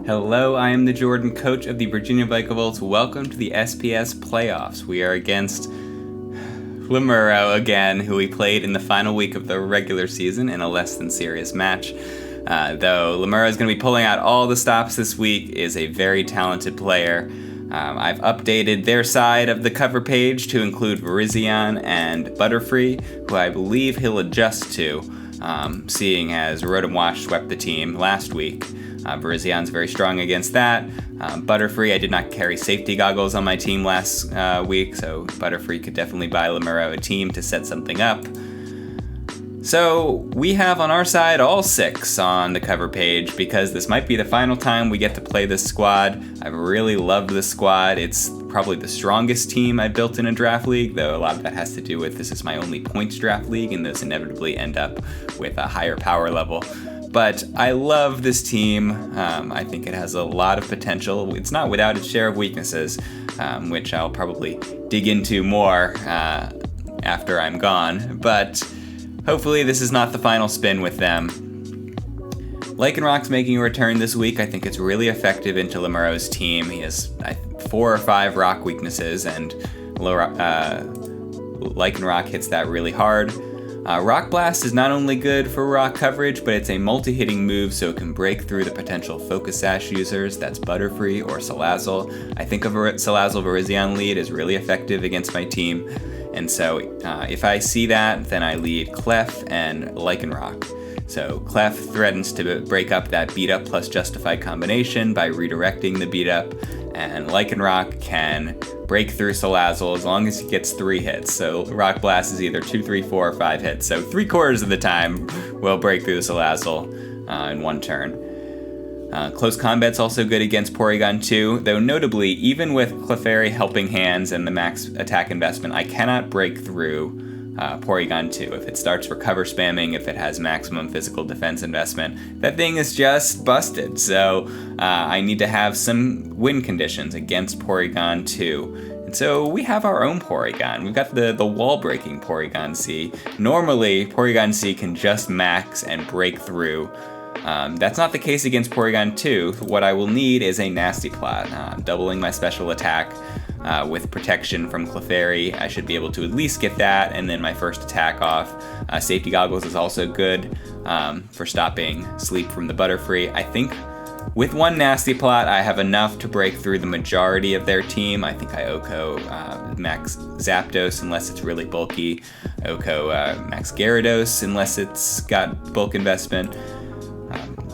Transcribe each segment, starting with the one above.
Hello, I am the Jordan, coach of the Virginia Bicycles. Welcome to the SPS playoffs. We are against Lemurro again, who we played in the final week of the regular season in a less than serious match. Though Lemurro is going to be pulling out all the stops this week, is a very talented player. I've updated their side of the cover page to include Verizion and Butterfree, who I believe he'll adjust to, seeing as Rotom Wash swept the team last week. Verizion's very strong against that. Butterfree, I did not carry safety goggles on my team last week, so Butterfree could definitely buy Lemurro a team to set something up. So we have on our side all 6 on the cover page because this might be the final time we get to play this squad. I've really loved this squad. It's probably the strongest team I built in a draft league, though a lot of that has to do with this is my only points draft league, and those inevitably end up with a higher power level. But I love this team. I think it has a lot of potential. It's not without its share of weaknesses, which I'll probably dig into more after I'm gone. But hopefully this is not the final spin with them. Lycanroc's making a return this week. I think it's really effective into Lemurro's team. He has 4 or 5 rock weaknesses, and Lycanroc hits that really hard. Rock Blast is not only good for rock coverage, but it's a multi-hitting move, so it can break through the potential Focus Sash users. That's Butterfree or Salazzle. I think a Salazzle Verizion lead is really effective against my team, and so if I see that, then I lead Clef and Lycanroc. So Clef threatens to break up that beat up plus justified combination by redirecting the beat up, and Lycanroc can break through Salazzle as long as he gets 3 hits. So Rock Blast is either 2, 3, 4, or 5 hits. So 3/4 of the time we'll break through the Salazzle in one turn. Close Combat's also good against Porygon 2, though notably, even with Clefairy helping hands and the max attack investment, I cannot break through Porygon 2. If it starts recover spamming, if it has maximum physical defense investment, that thing is just busted. So I need to have some win conditions against Porygon 2. And so we have our own Porygon. We've got the wall-breaking Porygon C. Normally, Porygon C can just max and break through. That's not the case against Porygon 2. What I will need is a Nasty Plot, doubling my special attack. With protection from Clefairy, I should be able to at least get that, and then my first attack off. Safety Goggles is also good for stopping sleep from the Butterfree. I think with one Nasty Plot, I have enough to break through the majority of their team. I think I Oko max Zapdos unless it's really bulky. Oko max Gyarados unless it's got bulk investment.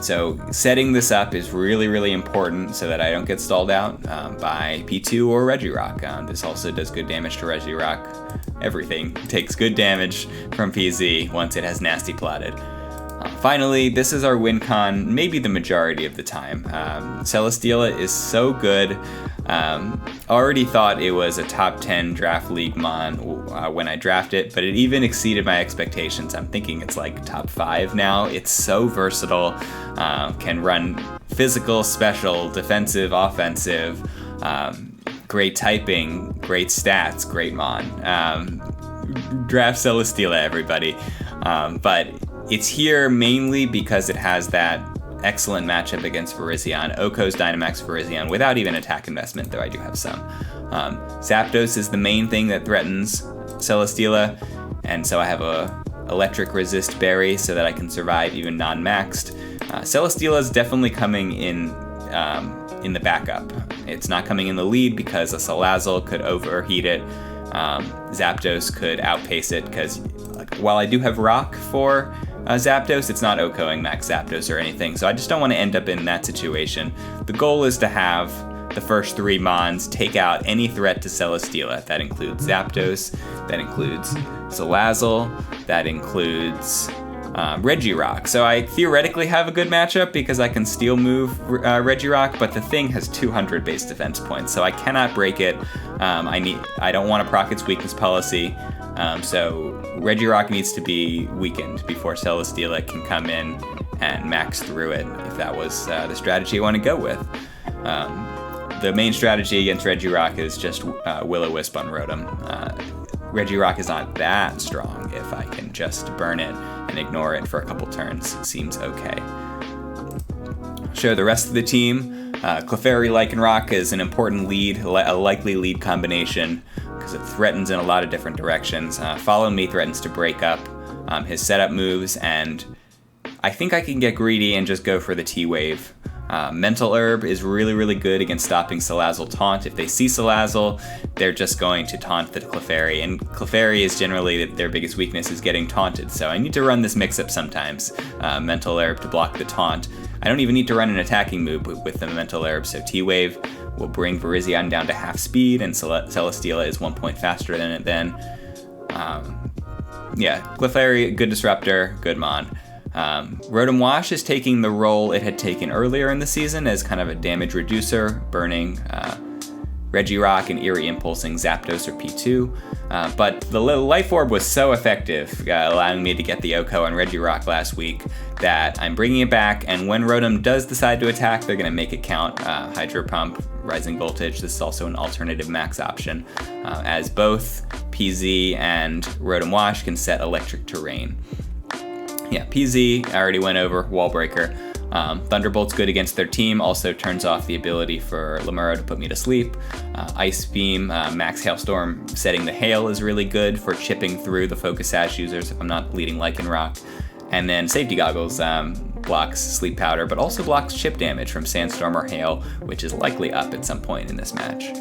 So setting this up is really, really important so that I don't get stalled out by P2 or Regirock. This also does good damage to Regirock. Everything takes good damage from PZ once it has Nasty Plotted. Finally, this is our win con maybe the majority of the time. Celesteela is so good. Already thought it was a top 10 draft league mon when I drafted it, but it even exceeded my expectations. I'm thinking it's like top 5 now. It's so versatile, can run physical, special, defensive, offensive, great typing, great stats, great mon. Draft Celesteela, everybody. But it's here mainly because it has that excellent matchup against Verizion. Oko's Dynamax Verizion without even attack investment, though I do have some. Zapdos is the main thing that threatens Celesteela, and so I have a electric resist berry so that I can survive even non-maxed. Celesteela is definitely coming in the backup. It's not coming in the lead because a Salazzle could overheat it. Zapdos could outpace it because while I do have Rock for Zapdos, it's not Okoing max Zapdos or anything, so I just don't want to end up in that situation. The goal is to have the first 3 Mons take out any threat to Celesteela. That includes Zapdos, that includes Salazzle, that includes Regirock. So I theoretically have a good matchup because I can Steel move Regirock, but the thing has 200 base defense points, so I cannot break it. I don't want to proc its weakness policy. So Regirock needs to be weakened before Celesteela can come in and max through it, if that was the strategy I want to go with. The main strategy against Regirock is just Will-O-Wisp on Rotom. Regirock is not that strong. If I can just burn it and ignore it for a couple turns, it seems okay. show the rest of the team. Clefairy Lycanroc is an important lead, a likely lead combination, because it threatens in a lot of different directions. Follow Me threatens to break up his setup moves, and I think I can get greedy and just go for the T-Wave. Mental Herb is really, really good against stopping Salazzle taunt. If they see Salazzle, they're just going to taunt the Clefairy, and Clefairy is generally their biggest weakness is getting taunted, so I need to run this mix-up sometimes. Mental Herb to block the taunt. I don't even need to run an attacking move with the Mental Herb, so T-Wave will bring Virizion down to half speed, and Celesteela is 1 point faster than it then. Clefairy, good disruptor, good mon. Rotom Wash is taking the role it had taken earlier in the season as kind of a damage reducer, burning Regirock and Eerie Impulsing Zapdos or P2. But the Life Orb was so effective, allowing me to get the OHKO on Regirock last week, that I'm bringing it back, and when Rotom does decide to attack, they're going to make it count. Hydro Pump, Rising Voltage, this is also an alternative max option, as both PZ and Rotom Wash can set Electric Terrain. Yeah, PZ, I already went over, Wall Breaker. Thunderbolt's good against their team, also turns off the ability for Lemurro to put me to sleep. Ice Beam, Max Hailstorm, setting the hail is really good for chipping through the Focus Sash users if I'm not leading Lycanroc. And then Safety Goggles blocks Sleep Powder, but also blocks chip damage from Sandstorm or Hail, which is likely up at some point in this match.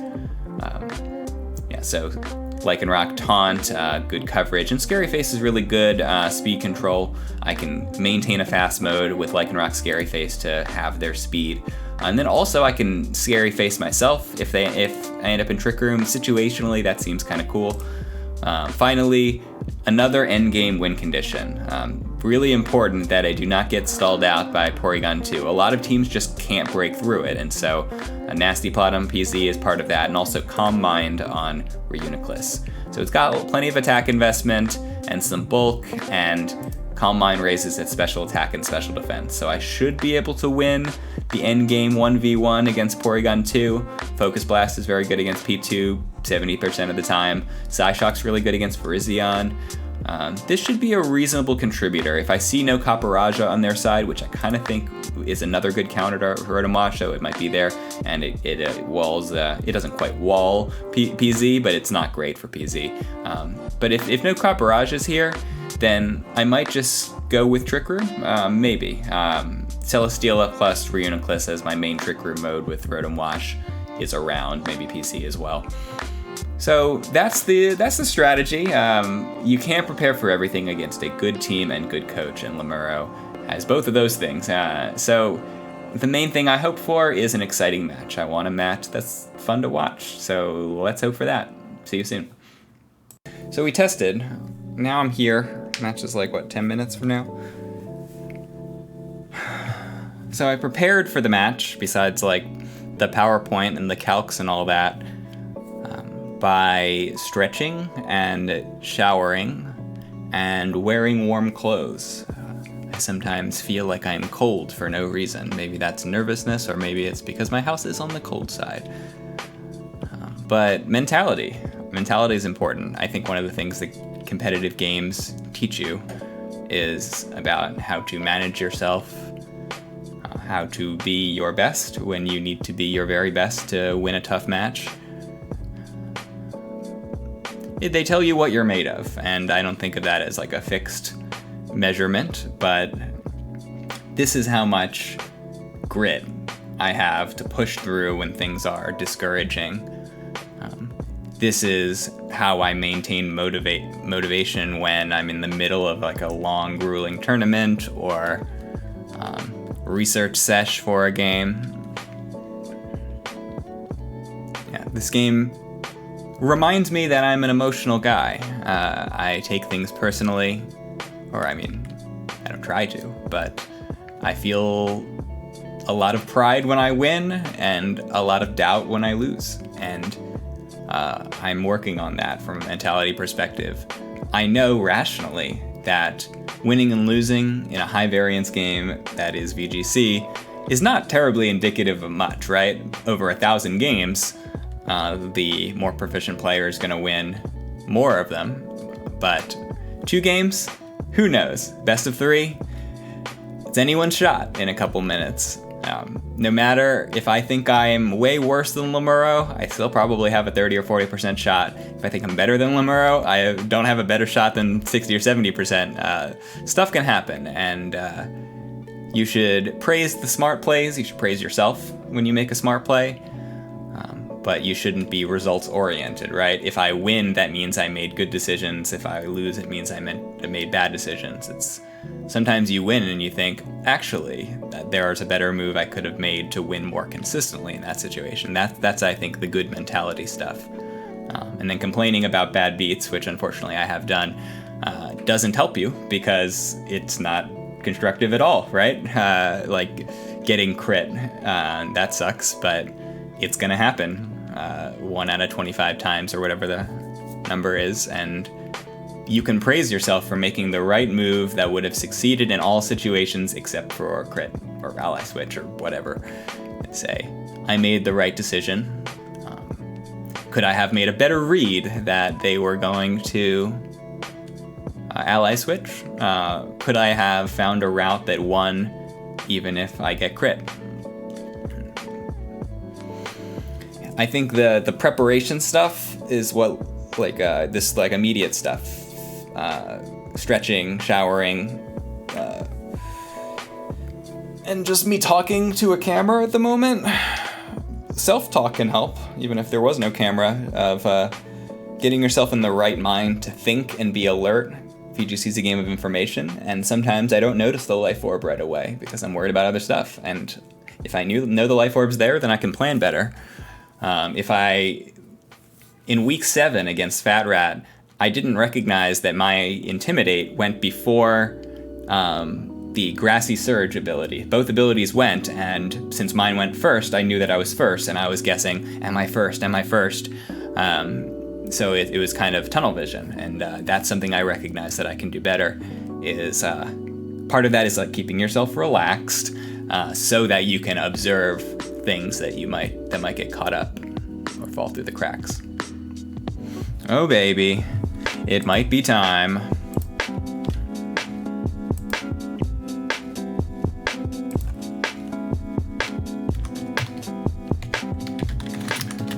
So Lycanroc Taunt, good coverage, and Scary Face is really good speed control. I can maintain a fast mode with Lycanroc Scary Face to have their speed. And then also I can Scary Face myself if I end up in Trick Room. Situationally, that seems kind of cool. Finally, another endgame win condition. Really important that I do not get stalled out by Porygon 2. A lot of teams just can't break through it, and so a Nasty Plot on PZ is part of that, and also Calm Mind on Reuniclus. So it's got plenty of attack investment and some bulk, and Calm Mind raises its special attack and special defense. So I should be able to win the endgame 1v1 against Porygon 2. Focus Blast is very good against P2 70% of the time. Psyshock's really good against Virizion. This should be a reasonable contributor. If I see no Copperajah on their side, which I kind of think is another good counter to Rotom Wash, so it might be there, and it walls, it doesn't quite wall PZ, but it's not great for PZ. But if no Copperajah is here, then I might just go with Trick Room, maybe. Celesteela plus Reuniclus as my main Trick Room mode with Rotom Wash is around, maybe PC as well. So that's the strategy. You can't prepare for everything against a good team and good coach, and Lemurro has both of those things. So the main thing I hope for is an exciting match. I want a match that's fun to watch. So let's hope for that. See you soon. So we tested. Now I'm here. Match is 10 minutes from now. So I prepared for the match, besides the PowerPoint and the calcs and all that, by stretching and showering and wearing warm clothes. I sometimes feel like I'm cold for no reason. Maybe that's nervousness, or maybe it's because my house is on the cold side. But mentality is important. I think one of the things that competitive games teach you is about how to manage yourself, how to be your best when you need to be your very best to win a tough match. They tell you what you're made of, and I don't think of that as a fixed measurement, but this is how much grit I have to push through when things are discouraging. This is how I maintain motivation when I'm in the middle of a long, grueling tournament or research sesh for a game. Yeah, this game reminds me that I'm an emotional guy. I take things personally, or I don't try to, but I feel a lot of pride when I win and a lot of doubt when I lose. And I'm working on that from a mentality perspective. I know rationally that winning and losing in a high variance game that is VGC is not terribly indicative of much, right? Over 1,000 games, the more proficient player is going to win more of them. But 2 games, who knows? Best of 3, it's anyone's shot in a couple minutes. No matter if I think I'm way worse than Lemurro, I still probably have a 30 or 40% shot. If I think I'm better than Lemurro, I don't have a better shot than 60 or 70%. Stuff can happen, and you should praise the smart plays. You should praise yourself when you make a smart play, but you shouldn't be results oriented, right? If I win, that means I made good decisions. If I lose, it means I made bad decisions. Sometimes you win and you think, actually, there's a better move I could have made to win more consistently in that situation. That's I think, the good mentality stuff. And then complaining about bad beats, which unfortunately I have done, doesn't help you because it's not constructive at all, right? Like getting crit, that sucks, but it's gonna happen 1 out of 25 times or whatever the number is, and you can praise yourself for making the right move that would have succeeded in all situations except for crit or ally switch or whatever. And say, I made the right decision. Could I have made a better read that they were going to ally switch? Could I have found a route that won even if I get crit? I think the preparation stuff is what this immediate stuff. Stretching, showering, and just me talking to a camera at the moment. Self-talk can help, even if there was no camera, of getting yourself in the right mind to think and be alert. VGC is a game of information, and sometimes I don't notice the life orb right away because I'm worried about other stuff. And if I know the life orb's there, then I can plan better. In week 7 against Fat Rat, I didn't recognize that my Intimidate went before the Grassy Surge ability. Both abilities went, and since mine went first, I knew that I was first, and I was guessing, am I first? So it was kind of tunnel vision, and that's something I recognize that I can do better. Is part of that is like keeping yourself relaxed, so that you can observe things that might get caught up or fall through the cracks. Oh baby, it might be time.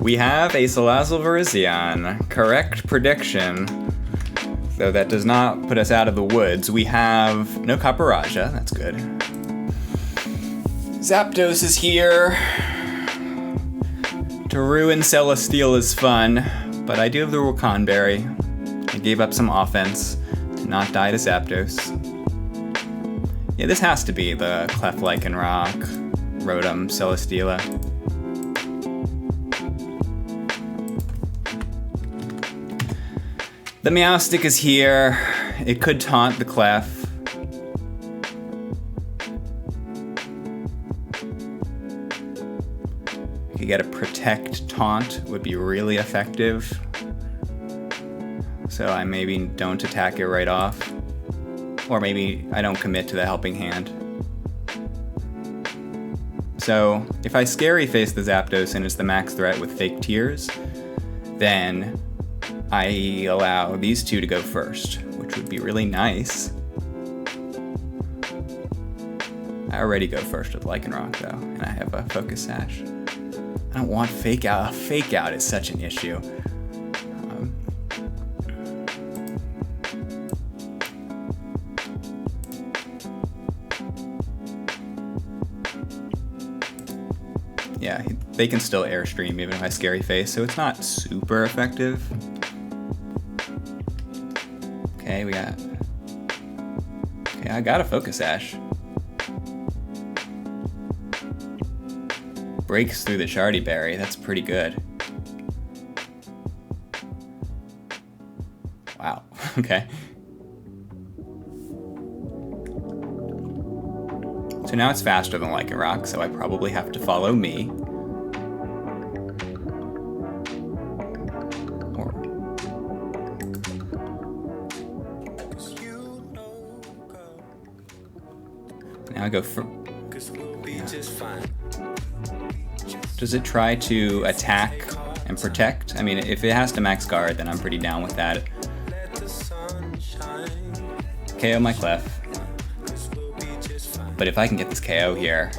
We have a Salazzle Virizion. Correct prediction. Though that does not put us out of the woods. We have no Caparaja. That's good. Zapdos is here. To ruin Celesteal is fun, but I do have the Rakanberry. I gave up some offense to not die to Zapdos. Yeah, this has to be the Clef Lycanroc, Rotom, Celesteela. The Meowstic is here. It could taunt the Clef. We could get a Protect taunt, would be really effective. So I maybe don't attack it right off. Or maybe I don't commit to the Helping Hand. So if I Scary Face the Zapdos and it's the max threat with Fake Tears, then I allow these two to go first, which would be really nice. I already go first with Lycanroc though, and I have a Focus Sash. I don't want Fake Out. Fake Out is such an issue. Yeah, they can still Airstream even if I Scary Face, so it's not super effective. Okay, I got a Focus Sash. Breaks through the Shardy Berry, that's pretty good. Wow, okay. So now it's faster than Lycanroc, so I probably have to follow me. Now I go for... Yeah. Does it try to attack and protect? I mean, if it has to max guard, then I'm pretty down with that. KO my Clef. But if I can get this KO here,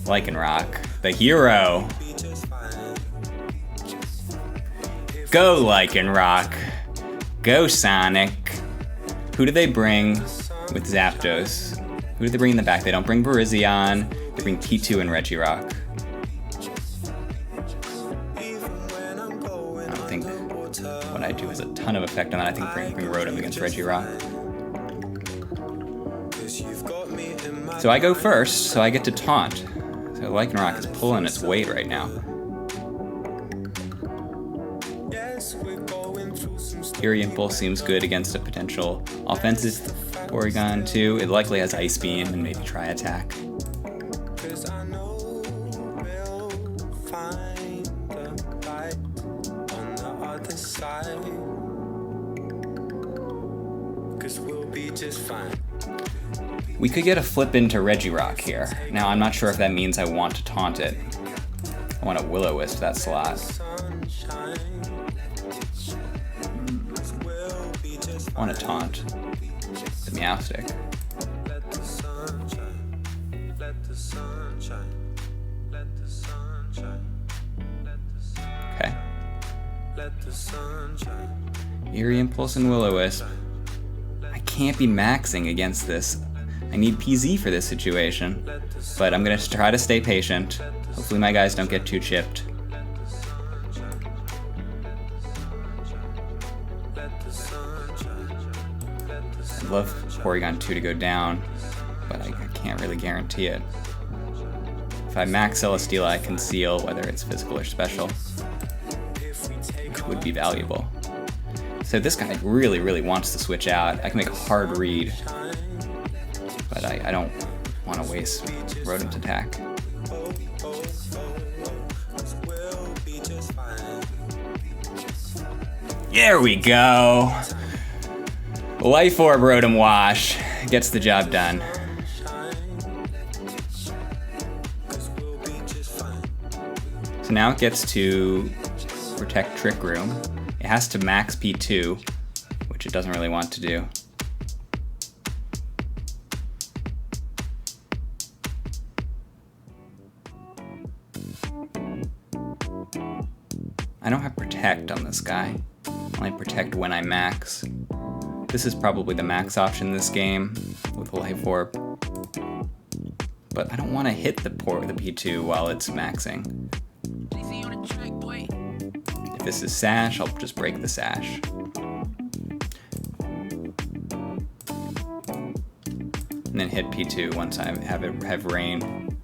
Lycanroc, the hero. Go Lycanroc. Go Sonic. Who do they bring with Zapdos? Who do they bring in the back? They don't bring Virizion. They bring P2 and Regirock. I don't think what I do has a ton of effect on that. I think bring Rotom against Regirock. So I go first, so I get to taunt. So Lycanroc is pulling its weight right now. Eerie Impulse seems good against a potential offensive Porygon too. It likely has Ice Beam and maybe Try Attack. We could get a flip into Regirock here. Now I'm not sure if that means I want to taunt it. I want to Will-O-Wisp that slot. I want to taunt the Meowstic. Okay. Eerie Impulse and Will-O-Wisp. I can't be maxing against this. I need PZ for this situation, but I'm going to try to stay patient. Hopefully my guys don't get too chipped. I'd love Porygon 2 to go down, but I can't really guarantee it. If I max Celesteela, I can seal whether it's physical or special, which would be valuable. So this guy really, really wants to switch out. I can make a hard read, but I don't want to waste Rotom's attack. There we go! Life Orb Rotom Wash gets the job done. So now it gets to protect Trick Room. It has to max P2, which it doesn't really want to do. I don't have Protect on this guy. I only Protect when I max. This is probably the max option this game with Life Orb. But I don't want to hit the P2 while it's maxing. If this is Sash, I'll just break the Sash. And then hit P2 once I have Rain.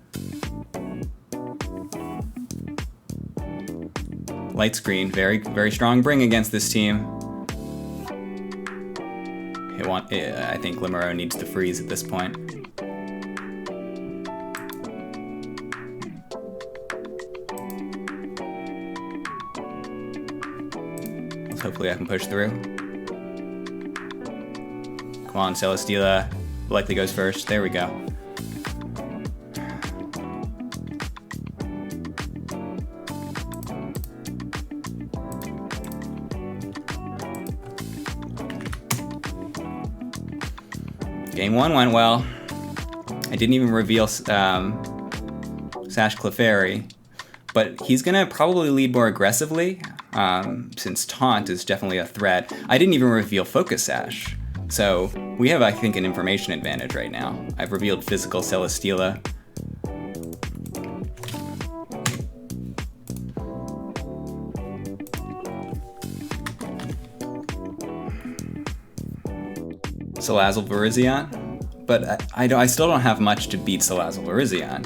Light Screen, very, very strong bring against this team. I think Lemurro needs to freeze at this point. So hopefully I can push through. Come on, Celesteela. Likely goes first. There we go. Game 1 went well. I didn't even reveal Sash Clefairy, but he's gonna probably lead more aggressively since Taunt is definitely a threat. I didn't even reveal Focus Sash, so we have, I think, an information advantage right now. I've revealed Physical Celesteela. Salazzle Virizion, but I still don't have much to beat Salazzle Virizion.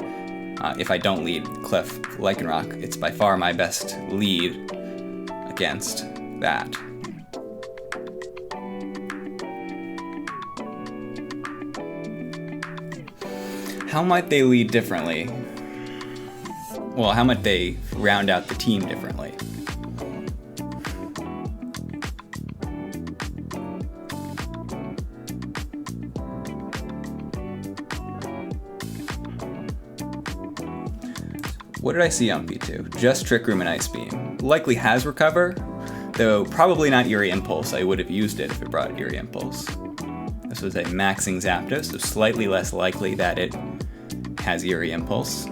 If I don't lead Clef Lycanroc, it's by far my best lead against that. How might they lead differently? Well, how might they round out the team differently? What did I see on P2? Just Trick Room and Ice Beam. Likely has Recover, though probably not Eerie Impulse. I would have used it if it brought Eerie Impulse. This was a maxing Zapdos, so slightly less likely that it has Eerie Impulse.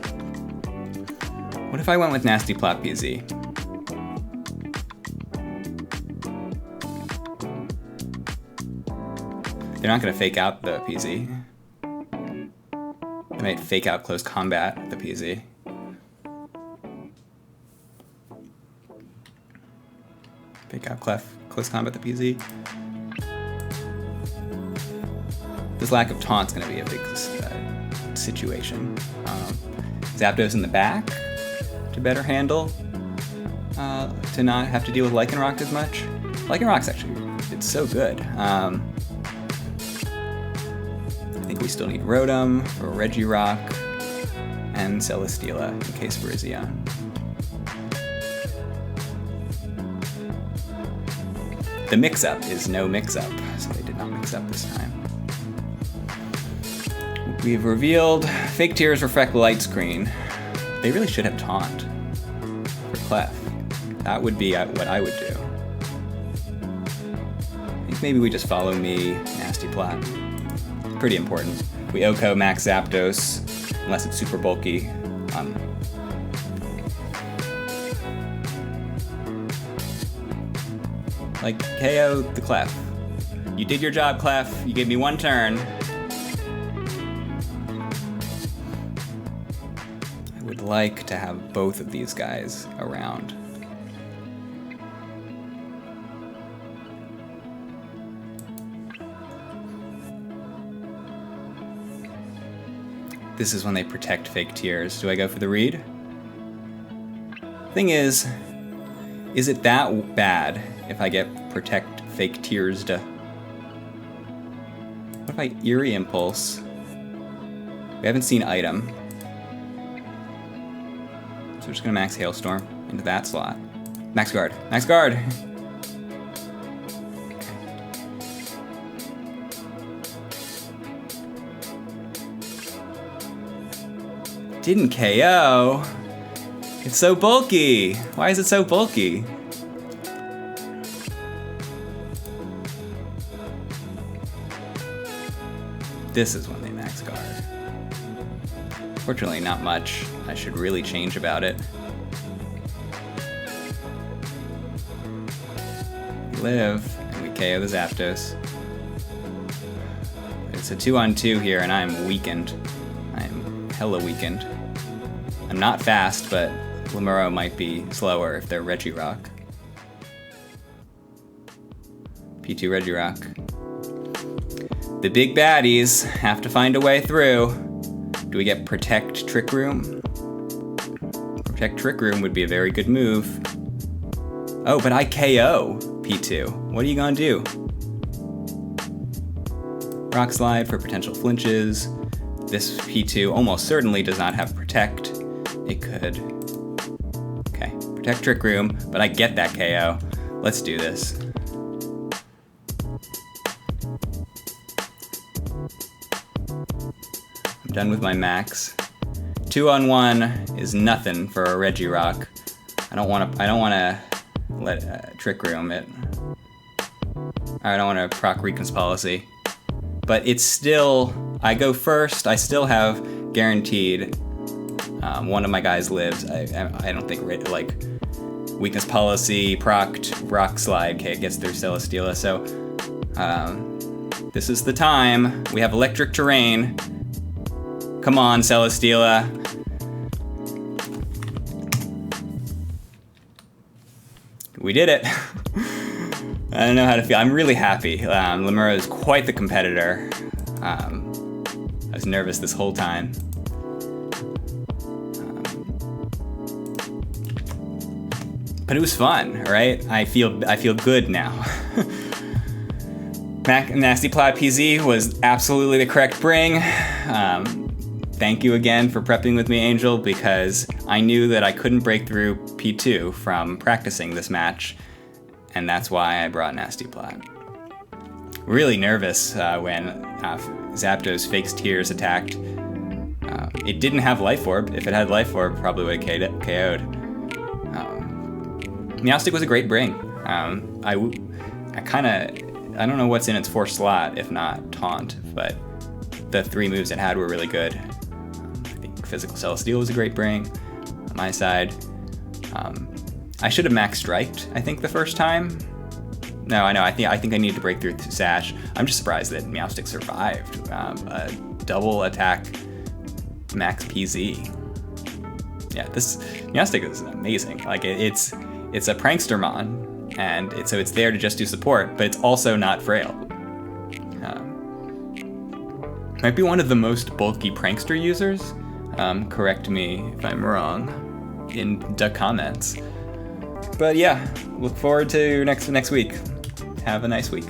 What if I went with Nasty Plot PZ? They're not going to fake out the PZ. They might fake out close combat the PZ. Fake out close combat the PZ. This lack of taunt's going to be a big situation. Zapdos in the back to better handle, to not have to deal with Lycanroc as much. Lycanroc's actually, it's so good. I think we still need Rotom for Regirock and Celesteela in case Virizion. The mix-up is no mix-up, so they did not mix up this time. We've revealed Fake Tears Reflect Light Screen. They really should have Taunt for Clef. That would be what I would do. I think maybe we just follow me, Nasty Plot. Pretty important. We OHKO Max Zapdos, unless it's super bulky. Like, KO the Clef. You did your job, Clef. You gave me one turn. I would like to have both of these guys around. This is when they protect Fake Tears. Do I go for the read? Thing is it that bad if I get Protect Fake Tears to... What if I Eerie Impulse? We haven't seen Item. So we're just gonna Max Hailstorm into that slot. Max Guard. Max Guard! Didn't KO. It's so bulky. Why is it so bulky? This is when they Max Guard. Fortunately, not much I should really change about it. We live, and we KO the Zapdos. It's a 2-on-2 here, and I'm weakened. I'm hella weakened. I'm not fast, but Lemurro might be slower if they're Regirock. P2 Regirock. The big baddies have to find a way through. Do we get Protect Trick Room? Protect Trick Room would be a very good move. Oh, but I KO P2. What are you gonna do? Rock Slide for potential flinches. This P2 almost certainly does not have Protect. It could. Okay, Protect Trick Room, but I get that KO. Let's do this. I'm done with my max. 2-on-1 is nothing for a Regirock. I don't wanna let Trick Room it. I don't wanna proc Recon's Policy. But it's still, I go first, I still have guaranteed one of my guys lives. I don't think, like, Weakness Policy, procced, Rock Slide, okay, it gets through Celesteela, so this is the time. We have Electric Terrain. Come on, Celesteela. We did it. I don't know how to feel. I'm really happy. Lemurro is quite the competitor. I was nervous this whole time. But it was fun, right? I feel good now. Nasty Plot PZ was absolutely the correct bring. Thank you again for prepping with me, Angel, because I knew that I couldn't break through P2 from practicing this match, and that's why I brought Nasty Plot. Really nervous when Zapdos Fake Tears attacked. It didn't have Life Orb. If it had Life Orb, probably would have KO'd. Meowstic was a great bring. I don't know what's in its fourth slot, if not Taunt, but the three moves it had were really good. I think Physical Celesteela was a great bring. on my side. I should have max striked, I think, the first time. No, I know. I think I need to break through Sash. I'm just surprised that Meowstic survived a double attack max PZ. Yeah, this Meowstic is amazing. Like it's a prankstermon, and so it's there to just do support, but it's also not frail. Might be one of the most bulky prankster users. Correct me if I'm wrong in the comments. But yeah, look forward to next week. Have a nice week.